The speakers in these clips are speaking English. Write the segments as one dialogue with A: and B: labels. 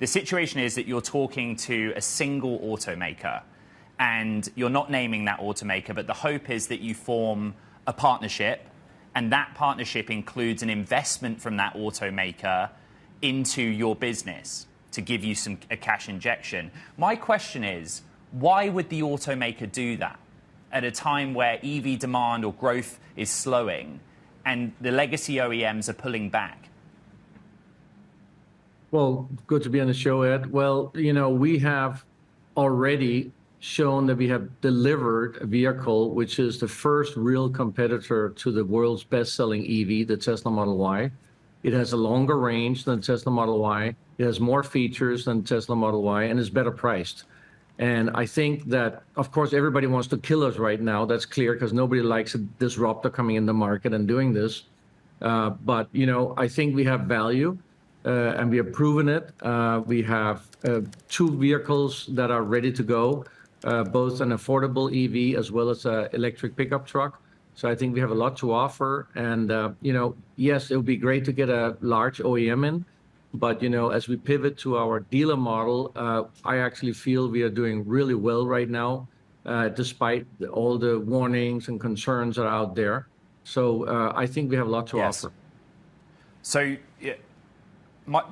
A: The situation is that you're talking to a single automaker, and you're not naming that automaker, but the hope is that you form a partnership, and that partnership includes an investment from that automaker into your business to give you a cash injection. My question is, why would the automaker do that at a time where EV demand or growth is slowing and the legacy OEMs are pulling back?
B: Well, good to be on the show, Ed. Well, we have already shown that we have delivered a vehicle which is the first real competitor to the world's best-selling EV, the Tesla Model Y. It has a longer range than Tesla Model Y. It has more features than Tesla Model Y, and is better priced. And I think that, of course, everybody wants to kill us right now. That's clear, because nobody likes a disruptor coming in the market and doing this. But, I think we have value. And we have proven it. We have 2 vehicles that are ready to go, both an affordable EV as well as an electric pickup truck. So I think we have a lot to offer. And, yes, it would be great to get a large OEM in. But, as we pivot to our dealer model, I actually feel we are doing really well right now, despite all the warnings and concerns that are out there. So I think we have a lot to offer.
A: So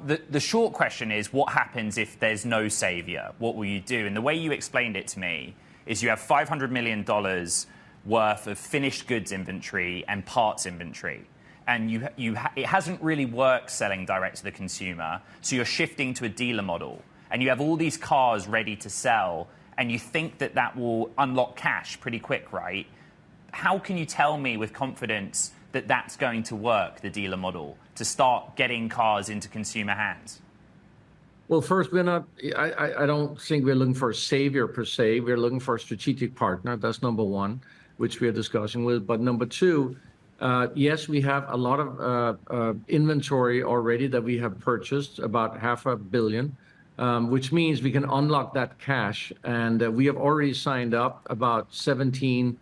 A: the short question is, what happens if there's no savior? What will you do? And the way you explained it to me is you have $500 million worth of finished goods inventory and parts inventory. And it hasn't really worked selling direct to the consumer. So you're shifting to a dealer model. And you have all these cars ready to sell. And you think that that will unlock cash pretty quick, right? How can you tell me with confidence that that's going to work, the dealer model, to start getting cars into consumer hands?
B: Well, first, I don't think we're looking for a savior per se. We're looking for a strategic partner. That's number one, which we are discussing with. But number two, yes, we have a lot of inventory already that we have purchased, about $500 million, which means we can unlock that cash. And we have already signed up about 17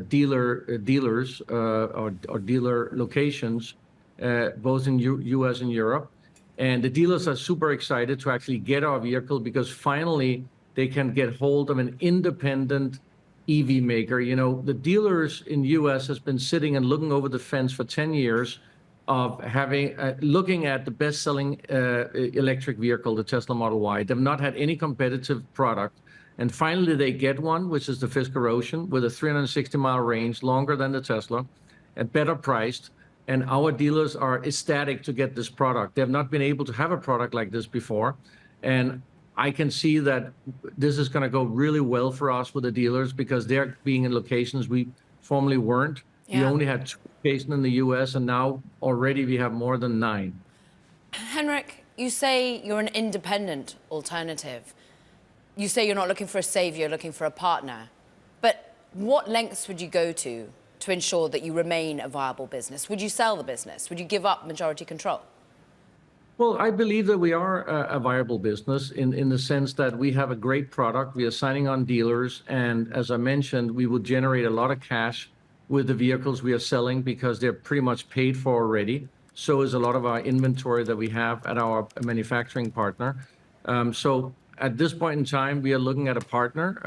B: dealers or dealer locations, both in U.S. and Europe. And the dealers are super excited to actually get our vehicle, because finally they can get hold of an independent EV maker. The dealers in U.S. has been sitting and looking over the fence for 10 years of looking at the best-selling electric vehicle, the Tesla Model Y. They've not had any competitive product. And finally, they get one, which is the Fisker Ocean, with a 360-mile range, longer than the Tesla, and better priced. And our dealers are ecstatic to get this product. They have not been able to have a product like this before. And I can see that this is going to go really well for us with the dealers, because they're being in locations we formerly weren't. Yeah. We only had 2 locations in the U.S., and now already we have more than 9.
C: Henrik, you say you're an independent alternative. You say you're not looking for a savior, you're looking for a partner. But what lengths would you go to ensure that you remain a viable business? Would you sell the business? Would you give up majority control?
B: Well, I believe that we are a viable business in the sense that we have a great product. We are signing on dealers. And as I mentioned, we will generate a lot of cash with the vehicles we are selling, because they're pretty much paid for already. So is a lot of our inventory that we have at our manufacturing partner. So at this point in time, we are looking at a partner.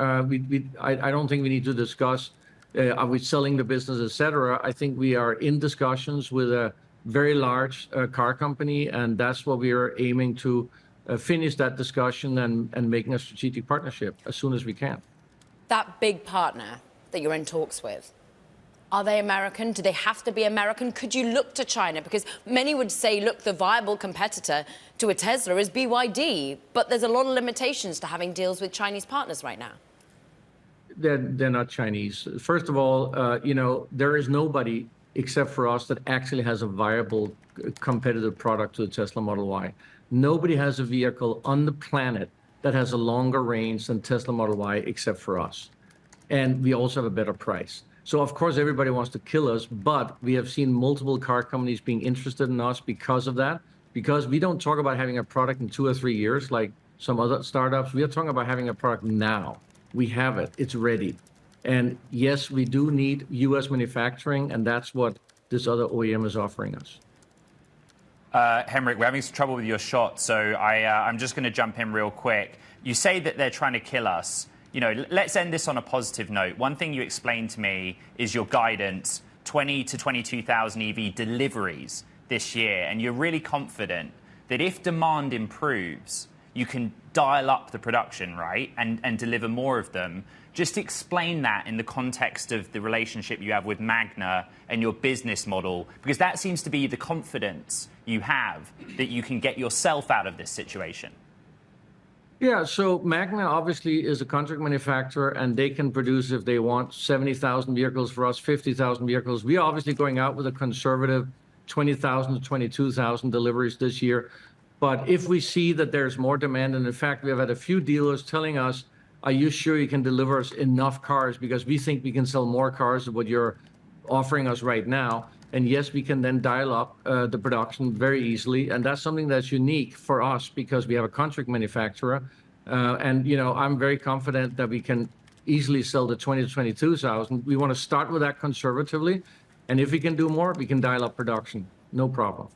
B: I don't think we need to discuss, are we selling the business, et cetera. I think we are in discussions with a very large car company, and that's what we are aiming to finish that discussion and making a strategic partnership as soon as we can.
C: That big partner that you're in talks with, are they American? Do they have to be American? Could you look to China? Because many would say, look, the viable competitor to a Tesla is BYD, but there's a lot of limitations to having deals with Chinese partners right now.
B: They're not Chinese. First of all, there is nobody except for us that actually has a viable competitive product to the Tesla Model Y. Nobody has a vehicle on the planet that has a longer range than Tesla Model Y except for us. And we also have a better price. So, of course, everybody wants to kill us, but we have seen multiple car companies being interested in us because of that, because we don't talk about having a product in 2 or 3 years like some other startups. We are talking about having a product now. We have it. It's ready. And yes, we do need U.S. manufacturing, and that's what this other OEM is offering us.
A: Henrik, we're having some trouble with your shot, so I'm just going to jump in real quick. You say that they're trying to kill us. You know, let's end this on a positive note. One thing you explained to me is your guidance, 20 to 22,000 EV deliveries this year, and you're really confident that if demand improves, you can dial up the production, right, and deliver more of them. Just explain that in the context of the relationship you have with Magna and your business model, because that seems to be the confidence you have that you can get yourself out of this situation.
B: Yeah, so Magna obviously is a contract manufacturer, and they can produce, if they want, 70,000 vehicles for us, 50,000 vehicles. We are obviously going out with a conservative 20,000 to 22,000 deliveries this year. But if we see that there's more demand, and in fact, we have had a few dealers telling us, are you sure you can deliver us enough cars? Because we think we can sell more cars than what you're offering us right now. And yes, we can then dial up the production very easily. And that's something that's unique for us because we have a contract manufacturer. And, you know, I'm very confident that we can easily sell the 20 to 22,000. We want to start with that conservatively. And if we can do more, we can dial up production. No problem.